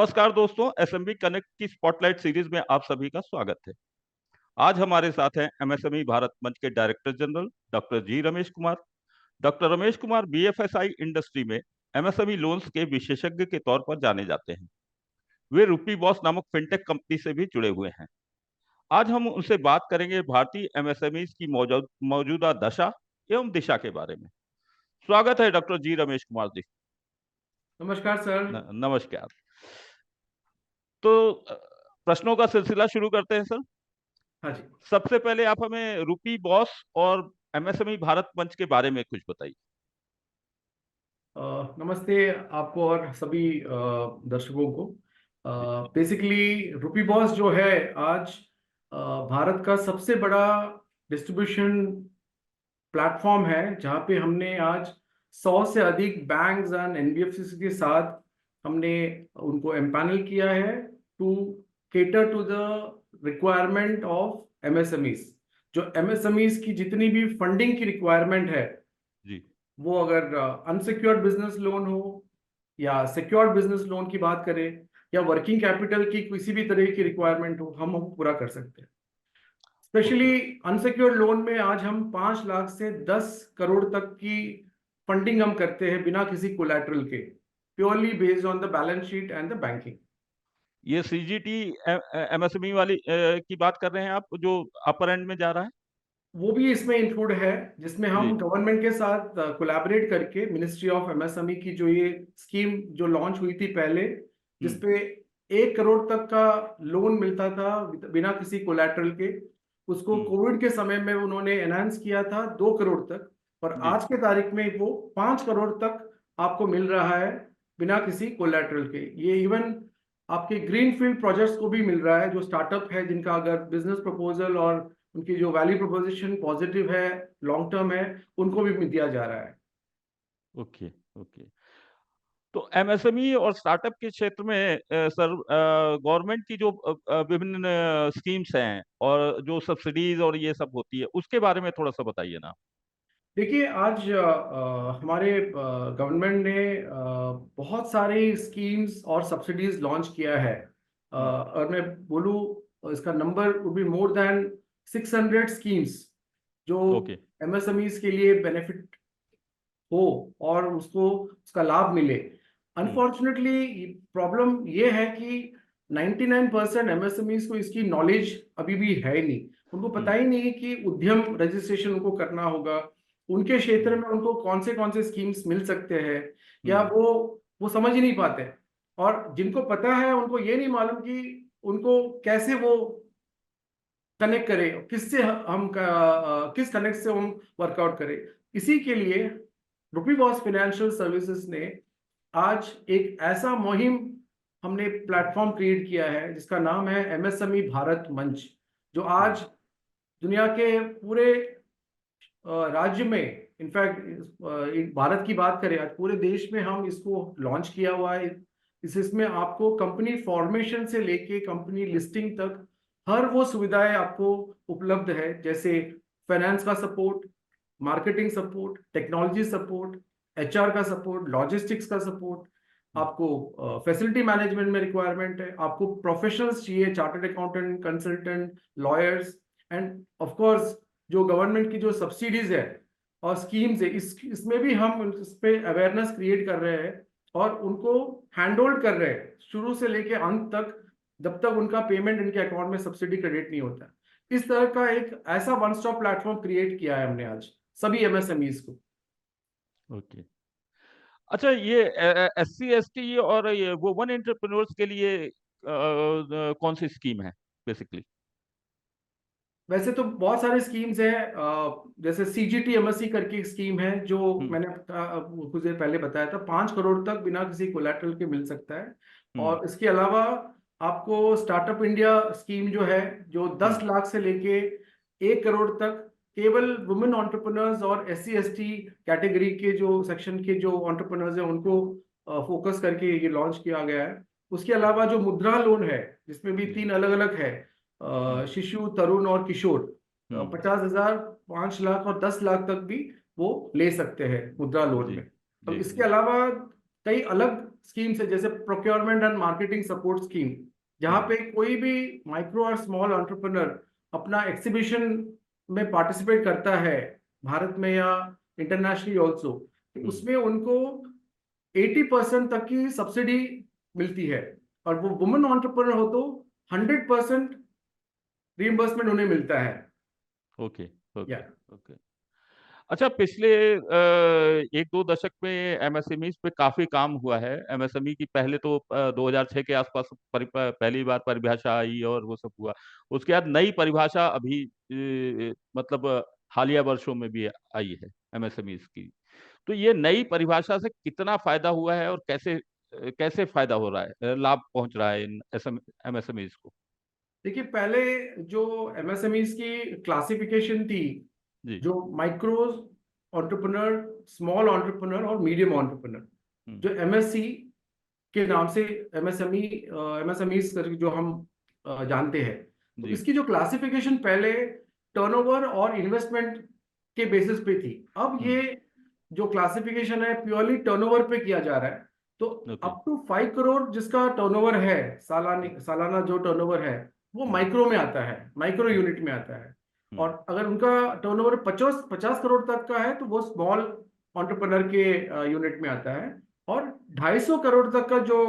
नमस्कार दोस्तों, SMB connect की स्पॉटलाइट सीरीज में आप सभी का स्वागत है। आज हमारे साथ हैं एमएसएमई भारत मंच के director general doctor G Ramesh Kumar. Doctor Ramesh Kumar BFSI industry में एमएसएमई लोन्स के विशेषज्ञ के तौर पर जाने जाते हैं। वे रूपी बॉस नामक फिनटेक कंपनी से भी जुड़े हुए हैं। आज हम उनसे बात करेंगे भारतीय एमएसएमई की मौजूदा दशा एवं दिशा के बारे में। स्वागत है डॉक्टर जी रमेश कुमार जी। नमस्कार सर। नमस्कार। तो प्रश्नों का सिलसिला शुरू करते हैं सर। हाँ जी। सबसे पहले आप हमें रूपी बॉस और एमएसएमई भारत मंच के बारे में कुछ बताइए। नमस्ते आपको और सभी दर्शकों को। बेसिकली रूपी बॉस जो है आज भारत का सबसे बड़ा डिस्ट्रीब्यूशन प्लेटफॉर्म है, जहाँ पे हमने आज 100 से अधिक बैंक्स एंड एनबीएफसी के साथ हमने उनको एम्पैनल किया है to cater to the requirement of MSMEs. जो एमएसएमईज की जितनी भी फंडिंग की रिक्वायरमेंट है जी। वो अगर अनसिक्योर्ड बिजनेस लोन हो या सिक्योर्ड बिजनेस लोन की बात करें या वर्किंग कैपिटल की किसी भी तरह की रिक्वायरमेंट हो, हम पूरा कर सकते हैं। ओके। स्पेशली अनसिक्योर्ड लोन में आज हम 5 लाख से 10 करोड़ तक की फंडिंग हम करते हैं बिना किसी कोलैटरल के, purely based on the balance sheet and the banking. ये सीजीटी एमएसएमई वाली की बात कर रहे हैं आप, जो अपर एंड में जा रहा है? वो भी इसमें इंक्लूड है, जिसमें जी। हम गवर्नमेंट के साथ कोलैबोरेट करके मिनिस्ट्री ऑफ एमएसएमई की जो ये स्कीम जो लॉन्च हुई थी पहले, जिसपे 1 करोड़ तक का लोन मिलता था बिना किसी कोलैटरल के, उसको कोविड के समय में उन्होंने एनहांस किया था 2 करोड़ तक, और जी। आज के तारीख में वो 5 करोड़ तक आपको मिल रहा है बिना किसी कोलैटरल के। ये इवन आपके ग्रीनफील्ड प्रोजेक्ट्स को भी मिल रहा है, जो स्टार्टअप है जिनका अगर बिजनेस प्रपोजल और उनकी जो वैल्यू प्रोपोजिशन पॉजिटिव है, लॉन्ग टर्म है, उनको भी दिया जा रहा है। ओके। ओके। तो एमएसएमई और स्टार्टअप के क्षेत्र में सर, गवर्नमेंट की जो विभिन्न स्कीम्स हैं और जो सब्सिडीज और ये सब होती है, उसके बारे में थोड़ा सा बताइए ना। देखिए, आज हमारे गवर्नमेंट ने बहुत सारी स्कीम्स और सब्सिडीज लॉन्च किया है। और मैं बोलूँ इसका number would be more than 600 schemes जो ओके। एमएसएमईज के लिए बेनिफिट हो और उसको उसका लाभ मिले। अनफॉर्चुनेटली प्रॉब्लम ये है कि 99% एमएसएमईज को इसकी नॉलेज अभी भी है ही नहीं। उनको पता ही नहीं है कि उद्यम रजिस्ट्रेशन उनको करना होगा, उनके क्षेत्र में उनको कौन से स्कीम्स मिल सकते हैं, या वो समझ ही नहीं पाते। और जिनको पता है उनको ये नहीं मालूम कि उनको कैसे वो कनेक्ट करें, किससे हम किस कनेक्ट से हम वर्कआउट करें। इसी के लिए रूपी बॉस फाइनेंशियल सर्विसेज ने आज एक ऐसा मुहिम हमने प्लेटफॉर्म क्रिएट किया है जिसका नाम है एमएसएमई भारत मंच, जो आज दुनिया के पूरे राज्य में, इनफैक्ट भारत की बात करें, आज पूरे देश में हम इसको लॉन्च किया हुआ है। इसमें आपको कंपनी फॉर्मेशन से लेके कंपनी लिस्टिंग तक हर वो सुविधाएं आपको उपलब्ध है, जैसे फाइनेंस का support, marketing support, technology support, HR का सपोर्ट, लॉजिस्टिक्स का सपोर्ट। आपको फैसिलिटी मैनेजमेंट में रिक्वायरमेंट है, आपको प्रोफेशनल्स चाहिए, chartered accountant, consultant, lawyers, end of course जो गवर्नमेंट की जो सब्सिडीज है और स्कीम्स है, इसमें भी हम इस पे अवेयरनेस क्रिएट कर रहे हैं और उनको हैंड होल्ड कर रहे हैं शुरू से लेके अंत तक, जब तक उनका पेमेंट इनके अकाउंट में सब्सिडी क्रेडिट नहीं होता। इस तरह का एक ऐसा वन स्टॉप प्लेटफॉर्म क्रिएट किया है हमने आज सभी एमएसएमईज को। ओके। अच्छा, ये एससी एसटी और ये वुमन एंटरप्रेन्योर्स के लिए कौन सी स्कीम है बेसिकली? वैसे तो बहुत सारे स्कीम्स हैं, जैसे सीजीटी एमएससी करके एक स्कीम है, जो मैंने कुछ देर पहले बताया था, 5 करोड़ तक बिना किसी कोलैटरल के मिल सकता है। और इसके अलावा आपको स्टार्टअप इंडिया स्कीम जो है, जो 10 लाख से लेके 1 करोड़ तक केवल वुमेन एंटरप्रेन्योर्स और एससी एसटी कैटेगरी के जो सेक्शन के जो एंटरप्रेन्योर्स हैं उनको फोकस करके ये लॉन्च किया गया है। उसके अलावा जो मुद्रा लोन है, जिसमें भी 3 अलग अलग है, शिशु, तरुण और किशोर, 50,000, 5 लाख और 10 लाख तक भी वो ले सकते हैं मुद्रा लोन जी। में। तो जी। इसके अलावा कई अलग स्कीम्स है, जैसे procurement and marketing support scheme, जहाँ पे कोई भी माइक्रो और स्मॉल एंटरप्रेन्योर अपना एग्जीबिशन में पार्टिसिपेट करता है, भारत में या इंटरनेशनली ऑल्सो, उसमें उनको 80% तक की सब्सिडी मिलती है। और वो वुमेन एंटरप्रेन्योर हो तो 100% रिइंबर्समेंट उन्हें मिलता है। ओके, या ओके, ओके। अच्छा, पिछले 1-2 दशक में एमएसएमईज पे काफी काम हुआ है। एमएसएमई की पहले तो 2006 के आसपास पहली बार परिभाषा आई और वो सब हुआ। उसके बाद नई परिभाषा अभी मतलब हालिया वर्षों में भी आई है एमएसएमईज की। तो ये नई परिभाषा से कितना फायदा हुआ है और कैसे कैसे फायदा हो रहा है, लाभ पहुंच रहा है इन एमएसएमईज को? देखिए, पहले जो एमएसएमईज की क्लासिफिकेशन थी, जी। जो माइक्रो एंटरप्रेन्योर, स्मॉल एंटरप्रेन्योर और मीडियम एंटरप्रेन्योर, हम्म। जो एमएससी के नाम से एमएसएमई एमएसएमईज जो हम जानते हैं, तो जी। इसकी जो क्लासिफिकेशन पहले टर्नओवर और इन्वेस्टमेंट के बेसिस पे थी, अब हम्म। ये जो क्लासिफिकेशन है प्योरली टर्नओवर पे किया जा रहा है। तो ओके। अप टू 5 करोड़ जिसका टर्नओवर है, सालाना जो टर्नओवर है, वो हम्म। माइक्रो में आता है, माइक्रो हम्म। यूनिट में आता है। हम्म। और अगर उनका टर्नओवर 50 50 करोड़ तक का है, तो वो स्मॉल एंटरप्रेन्योर के यूनिट में आता है। और 250 करोड़ तक का जो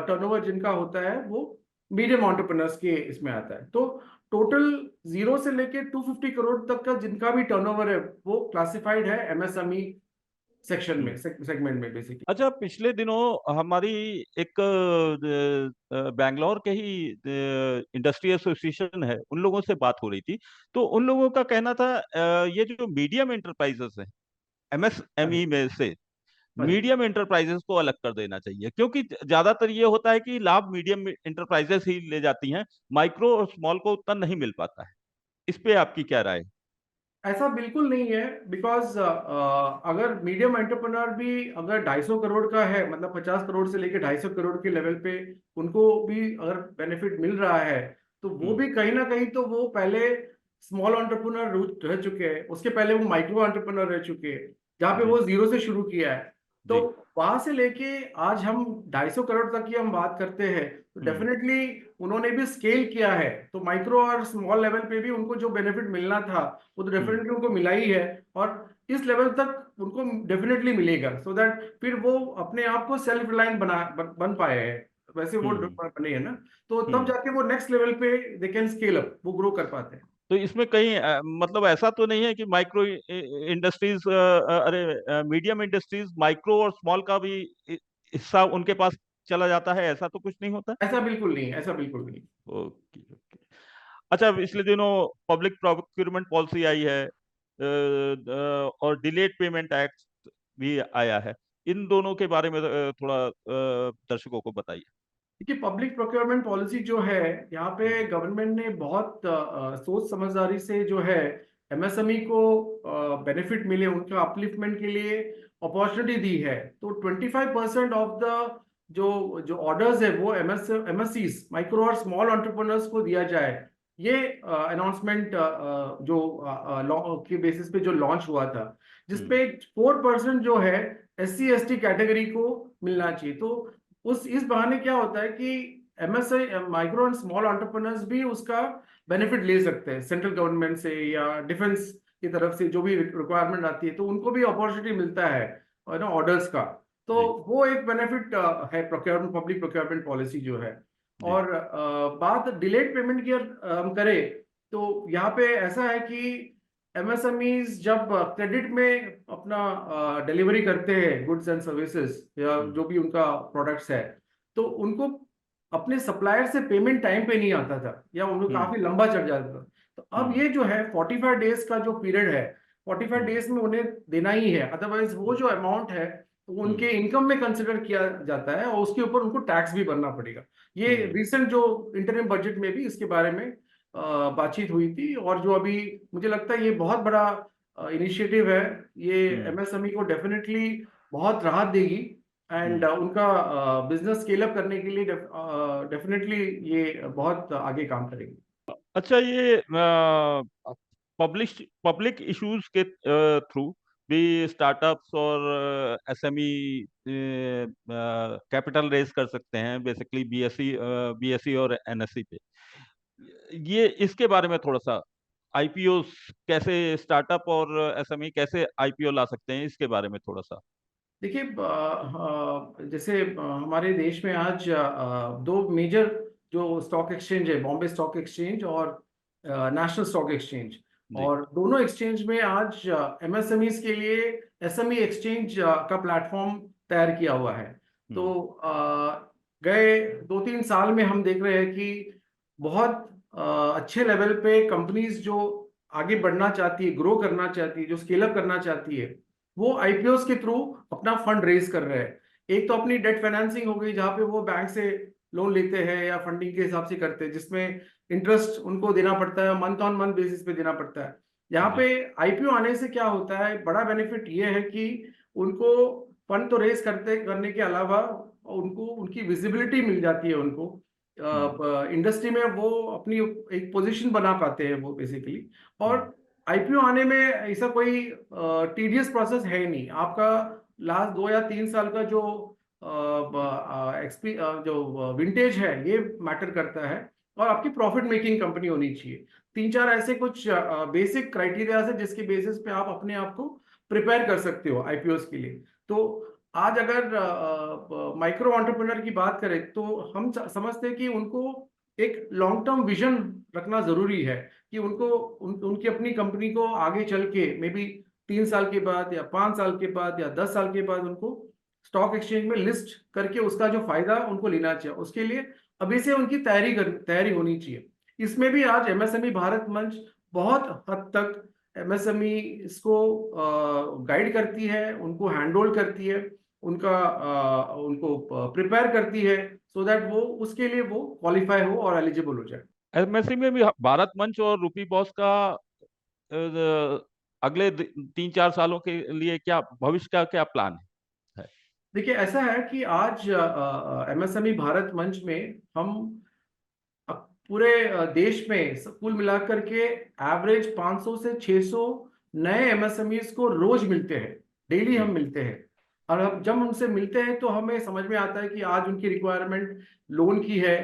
टर्नओवर जिनका होता है, वो मीडियम एंटरप्रेन्योर्स के इसमें आता है। तो टोटल 0 से लेके 250 करोड़ तक का जिनका भी टर्नओवर है, वो क्लासिफाइड है एमएसएमई सेक्शन हम्म। में, सेगमेंट में बेसिकली। अच्छा, पिछले दिनों हमारी एक बैंगलोर के ही इंडस्ट्री एसोसिएशन है, उन लोगों से बात हो रही थी। तो उन लोगों का कहना था ये जो मीडियम एंटरप्राइजेस हैं हाँ जी, एमएसएमई में से हाँ जी। मीडियम एंटरप्राइजेस को अलग कर देना चाहिए, क्योंकि ज्यादातर ये होता है कि लाभ मीडियम एंटरप्राइजेस ही ले जाती हैं, माइक्रो और स्मॉल को उतना नहीं मिल पाता है। इस पे आपकी क्या राय है? ऐसा बिल्कुल नहीं है, बिकॉज अगर मीडियम एंटरप्रेन्योर भी अगर 250 करोड़ का है, मतलब 50 करोड़ से लेके 250 करोड़ के लेवल पे उनको भी अगर बेनिफिट मिल रहा है, तो वो हम्म। भी कहीं ना कहीं तो वो पहले स्मॉल एंटरप्रेन्योर रह चुके हैं, उसके पहले वो माइक्रो एंटरप्रेन्योर रह चुके हैं, जहाँ पे जी। वो जीरो से शुरू किया है। तो जी। वहां से लेके आज हम 250 करोड़ तक की हम बात करते हैं, तो हम्म। डेफिनेटली उन्होंने भी स्केल किया है, तो माइक्रो और स्मॉल लेवल पे भी उनको जो बेनिफिट मिलना था, वो तो हम्म। डेफिनेटली उनको मिला ही है। और इस लेवल तक उनको डेफिनेटली मिलेगा, सो दैट फिर वो अपने आप को सेल्फ रिलायंट बन पाए हैं। वैसे वो हम्म। बने हैं ना, तो तब हम्म। जाके वो नेक्स्ट लेवल पे दे कैन स्केल अप, वो ग्रो कर पाते हैं। तो इसमें कहीं मतलब ऐसा तो नहीं है कि माइक्रो इंडस्ट्रीज अरे मीडियम इंडस्ट्रीज माइक्रो और स्मॉल का भी हिस्सा उनके पास चला जाता है, ऐसा तो कुछ नहीं होता? ऐसा बिल्कुल नहीं, ऐसा बिल्कुल नहीं। Okay, okay. अच्छा, पिछले दिनों पब्लिक प्रोक्योरमेंट पॉलिसी आई है और डिलेड पेमेंट एक्ट भी आया है। इन दोनों के बारे में थोड़ा दर्शकों को बताइए। देखिए, पब्लिक प्रोक्योरमेंट पॉलिसी जो है, यहाँ पे हम्म। गवर्नमेंट ने बहुत सोच समझदारी से जो है एमएसएमई को बेनिफिट मिले, उनका अपलिफ्टमेंट के लिए अपॉर्चुनिटी दी है। तो 25% ऑफ द जो जो ऑर्डर्स है, वो एमएससीज, माइक्रो और स्मॉल एंटरप्रेन्योर्स को दिया जाए। ये अनाउंसमेंट जो लॉ के बेसिस पे जो लॉन्च हुआ था, हम्म। जिसपे 4% जो है एससी एसटी कैटेगरी को मिलना चाहिए। तो उस इस बहाने क्या होता है कि MSI, micro and small entrepreneurs भी उसका बेनिफिट ले सकते हैं सेंट्रल गवर्नमेंट से या डिफेंस की तरफ से, जो भी रिक्वायरमेंट आती है, तो उनको भी अपॉर्चुनिटी मिलता है और ना ऑर्डर्स का। तो जी। वो एक बेनिफिट है प्रोक्योरमेंट, पब्लिक प्रोक्योरमेंट पॉलिसी जो है। जी। और बात डिलेड पेमेंट की हम करें, तो यहाँ पे ऐसा है कि एमएसएमईज जब क्रेडिट में अपना डिलीवरी करते हैं गुड्स एंड सर्विसेज, या हम्म। जो भी उनका प्रोडक्ट्स है, तो उनको अपने सप्लायर से पेमेंट टाइम पे नहीं आता था, या उनको हम्म। काफी लंबा चढ़ जाता था। तो अब हम्म। ये जो है 45 डेज का जो पीरियड है, 45 हम्म। डेज में उन्हें देना ही है, अदरवाइज वो जो अमाउंट है, तो हम्म। उनके इनकम में कंसिडर किया जाता है और उसके ऊपर उनको टैक्स भी भरना पड़ेगा। ये हम्म। रिसेंट जो इंटरिम बजट में भी इसके बारे में बातचीत हुई थी, और जो अभी मुझे लगता है ये बहुत बड़ा इनिशिएटिव है। ये हम्म। एमएसएमई को डेफिनेटली बहुत राहत देगी, एंड हम्म। उनका बिजनेस स्केल अप करने के लिए डेफिनेटली ये बहुत आगे काम करेगी। अच्छा, ये पब्लिश पब्लिक इश्यूज के थ्रू भी स्टार्टअप्स और एसएमई कैपिटल रेज कर सकते हैं, बेसिकली बीएसई और एनएसई पे। ये इसके बारे में थोड़ा सा, आईपीओ कैसे स्टार्टअप और एसएमई कैसे आईपीओ ला सकते हैं, इसके बारे में थोड़ा सा। देखिए, जैसे हमारे देश में आज दो मेजर जो स्टॉक एक्सचेंज है, बॉम्बे स्टॉक एक्सचेंज और नेशनल स्टॉक एक्सचेंज, जी। और दोनों एक्सचेंज में आज एमएसएमईज के लिए एसएमई एक्सचेंज का प्लेटफॉर्म तैयार किया हुआ है। तो हम्म। गए 2-3 साल में हम देख रहे हैं कि बहुत अच्छे लेवल पे कंपनीज जो आगे बढ़ना चाहती है, ग्रो करना चाहती है, जो स्केल अप करना चाहती है, वो आईपीओस के थ्रू अपना फंड रेज कर रहे हैं। एक तो अपनी डेट फाइनेंसिंग हो गई, जहां पे वो बैंक से लोन लेते हैं या फंडिंग के हिसाब से करते हैं, जिसमें इंटरेस्ट उनको देना पड़ता है, मंथ ऑन मंथ बेसिस पे देना पड़ता है। यहाँ जी। पे आईपीओ आने से क्या होता है, बड़ा बेनिफिट ये है कि उनको फंड तो रेज करने के अलावा उनको उनकी विजिबिलिटी मिल जाती है। उनको हम्म। इंडस्ट्री में वो अपनी एक पोजीशन बना पाते हैं वो बेसिकली। और हम्म। आईपीओ आने में ऐसा कोई टीडियस प्रोसेस है ही नहीं। आपका लास्ट 2 या 3 साल का जो जो विंटेज है, ये मैटर करता है। और आपकी प्रॉफिट मेकिंग कंपनी होनी चाहिए। 3-4 ऐसे कुछ बेसिक क्राइटेरिया है जिसके बेसिस पे आप अपने आप को प्रिपेयर कर सकते हो आईपीओस के लिए। तो आज अगर माइक्रो एंटरप्रेन्योर की बात करें, तो हम समझते हैं कि उनको एक लॉन्ग टर्म विजन रखना जरूरी है, कि उनकी अपनी कंपनी को आगे चल के मे बी 3 साल के बाद या 5 साल के बाद या 10 साल के बाद उनको स्टॉक एक्सचेंज में लिस्ट करके उसका जो फायदा उनको लेना चाहिए। उसके लिए अभी से उनकी तैयारी होनी चाहिए। इसमें भी आज एमएसएमई भारत मंच बहुत हद तक एमएसएमई इसको गाइड करती है, उनको हैंडहोल्ड करती है, उनको प्रिपेयर करती है, सो दैट वो उसके लिए वो क्वालिफाई हो और एलिजिबल हो जाए। एमएसएमई में भी भारत मंच और रूपी बॉस का अगले 3-4 सालों के लिए क्या भविष्य का क्या प्लान है? देखिए, ऐसा है कि आज एमएसएमई भारत मंच में हम पूरे देश में कुल मिलाकर के एवरेज 500 से 600 नए एमएसएमईज को रोज मिलते हैं। डेली हम जी। मिलते हैं। और अब जब उनसे मिलते हैं तो हमें समझ में आता है कि आज उनकी रिक्वायरमेंट लोन की है,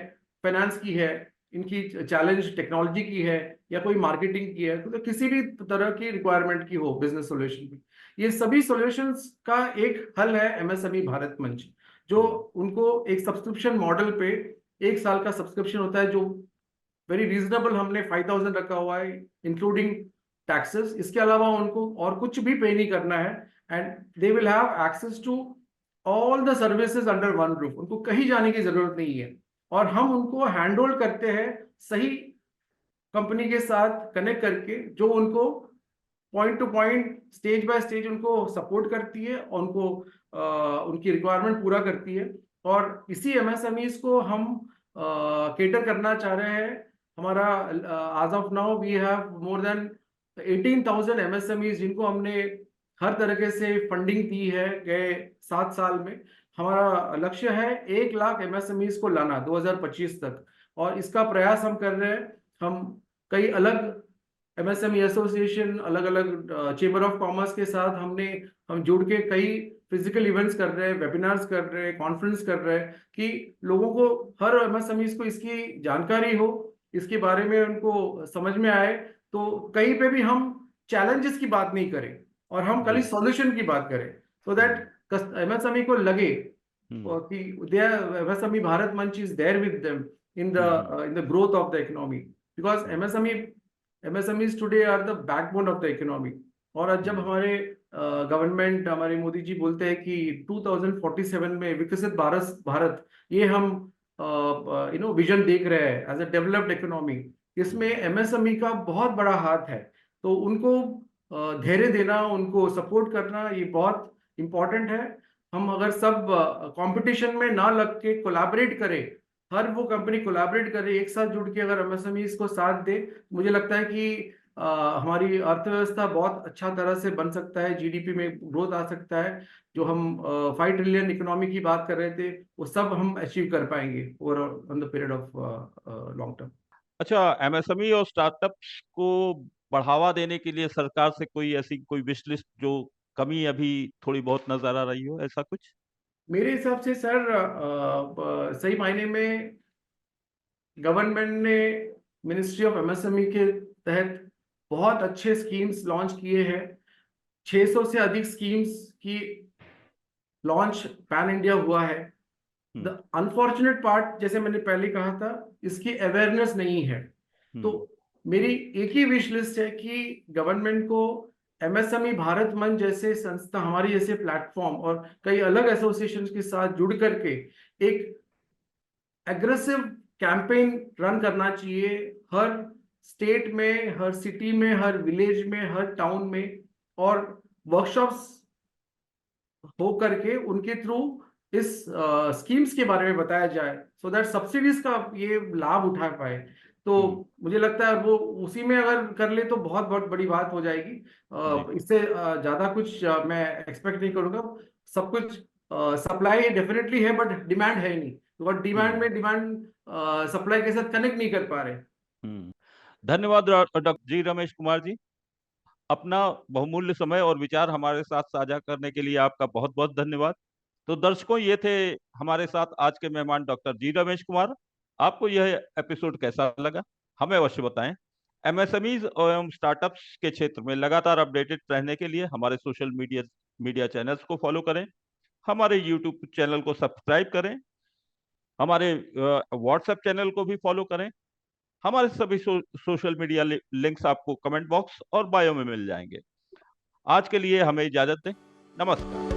फाइनेंस की है, इनकी चैलेंज टेक्नोलॉजी की है, या कोई मार्केटिंग की है, तो किसी भी तरह की रिक्वायरमेंट की हो बिजनेस सॉल्यूशन की। ये सभी सॉल्यूशंस का एक हल है एमएसएमई भारत मंच, जो हम्म। उनको एक सब्सक्रिप्शन मॉडल पे 1 साल का सब्सक्रिप्शन होता है, जो वेरी रीजनेबल हमने 5,000 रखा हुआ है, इंक्लूडिंग टैक्सेस। इसके अलावा उनको और कुछ भी पे नहीं करना है, and they will have access to all the services under one roof. उनको कहीं जाने की जरूरत नहीं है, और हम उनको हैंड होल्ड करते हैं सही कंपनी के साथ कनेक्ट करके, जो उनको point two point, stage by stage उनको सपोर्ट करती है, उनको उनकी रिक्वायरमेंट पूरा करती है। और इसी एमएसएमईज को हम केटर करना चाह रहे हैं। हमारा as of now we have more than 18,000 MSMEs, जिनको हमने हर तरीके से फंडिंग दी है गए 7 साल में। हमारा लक्ष्य है 1 लाख एमएसएमईज को लाना 2025 तक, और इसका प्रयास हम कर रहे हैं। हम कई अलग एमएसएमई एसोसिएशन, अलग अलग चेंबर ऑफ कॉमर्स के साथ हम जुड़ के कई फिजिकल इवेंट्स कर रहे हैं, वेबिनार्स कर रहे हैं, कॉन्फ्रेंस कर रहे हैं, कि लोगों को, हर एमएसएमई को इसकी जानकारी हो, इसके बारे में उनको समझ में आए। तो कहीं पे भी हम चैलेंजेस की बात नहीं करें, और हम खाली जी। सॉल्यूशन की बात करें, सो हम्म। दैट एमएसएमई को लगे हम्म। कि MSME Bharat Manch is there with them hmm. in the growth of the economy, because hmm. MSMEs today are the backbone of the economy। और आज जब हम्म। हमारे गवर्नमेंट, हमारे मोदी जी बोलते हैं कि 2047 में विकसित भारत भारत ये हम विजन देख रहे हैं एज अ डेवलप्ड इकोनॉमी, इसमें हम्म। एमएसएमई का बहुत बड़ा हाथ है। तो उनको धैर्य देना, उनको सपोर्ट करना, ये बहुत इम्पोर्टेंट है। हम अगर सब कंपटीशन में ना लग के कोलैबोरेट करें, हर वो कंपनी कोलैबोरेट करे, एक साथ जुड़ के अगर एमएसएमई को साथ दे, मुझे लगता है कि हमारी अर्थव्यवस्था बहुत अच्छा तरह से बन सकता है, जीडीपी में ग्रोथ आ सकता है। जो हम 5 ट्रिलियन इकोनॉमी की बात कर रहे थे, वो सब हम अचीव कर पाएंगे over on the period of long term. अच्छा, एमएसएमई और स्टार्टअप्स को बढ़ावा देने के लिए सरकार से कोई ऐसी कोई विश लिस्ट जो कमी अभी थोड़ी बहुत नजर आ रही हो, ऐसा कुछ? मेरे हिसाब से सर सही मायने में गवर्नमेंट ने मिनिस्ट्री ऑफ एमएसएमई के तहत बहुत अच्छे स्कीम्स लॉन्च किए हैं। 600 से अधिक स्कीम्स की लॉन्च पैन इंडिया हुआ है। The hmm. अनफॉर्चुनेट पार्ट, जैसे मैंने पहले कहा था, इसकी अवेयरनेस नहीं है। तो हम्म। मेरी एक ही विश लिस्ट है कि गवर्नमेंट को एमएसएमई भारत मंच जैसे संस्था, हमारी जैसे प्लेटफॉर्म और कई अलग एसोसिएशंस के साथ जुड़ करके एक एग्रेसिव कैंपेन रन करना चाहिए, हर स्टेट में, हर सिटी में, हर विलेज में, हर टाउन में, और वर्कशॉप्स हो करके उनके थ्रू इस स्कीम्स के बारे में बताया जाए, सो दैट सब्सिडीज का ये लाभ उठा पाए। तो हम्म। मुझे लगता है वो उसी में अगर कर ले तो बहुत बहुत बड़ी बात हो जाएगी। जी। इससे ज्यादा कुछ मैं एक्सपेक्ट नहीं करूंगा। सब कुछ सप्लाई डेफिनेटली है बट डिमांड है नहीं, तो डिमांड हम्म। में डिमांड सप्लाई के साथ कनेक्ट नहीं कर पा रहे। हम्म। धन्यवाद डॉक्टर जी रमेश कुमार जी। अपना बहुमूल्य समय और विचार हमारे साथ साझा करने के लिए आपका बहुत बहुत धन्यवाद। तो दर्शकों, ये थे हमारे साथ आज के मेहमान डॉक्टर जी रमेश कुमार। आपको यह एपिसोड कैसा लगा, हमें अवश्य बताएं। एमएसएमईज एवं स्टार्टअप्स के क्षेत्र में लगातार अपडेटेड रहने के लिए हमारे सोशल मीडिया मीडिया चैनल्स को फॉलो करें, हमारे यूट्यूब चैनल को सब्सक्राइब करें, हमारे व्हाट्सएप चैनल को भी फॉलो करें। हमारे सभी सोशल मीडिया लिंक्स आपको कमेंट बॉक्स और बायो में मिल जाएंगे। आज के लिए हमें इजाजत दें। नमस्कार।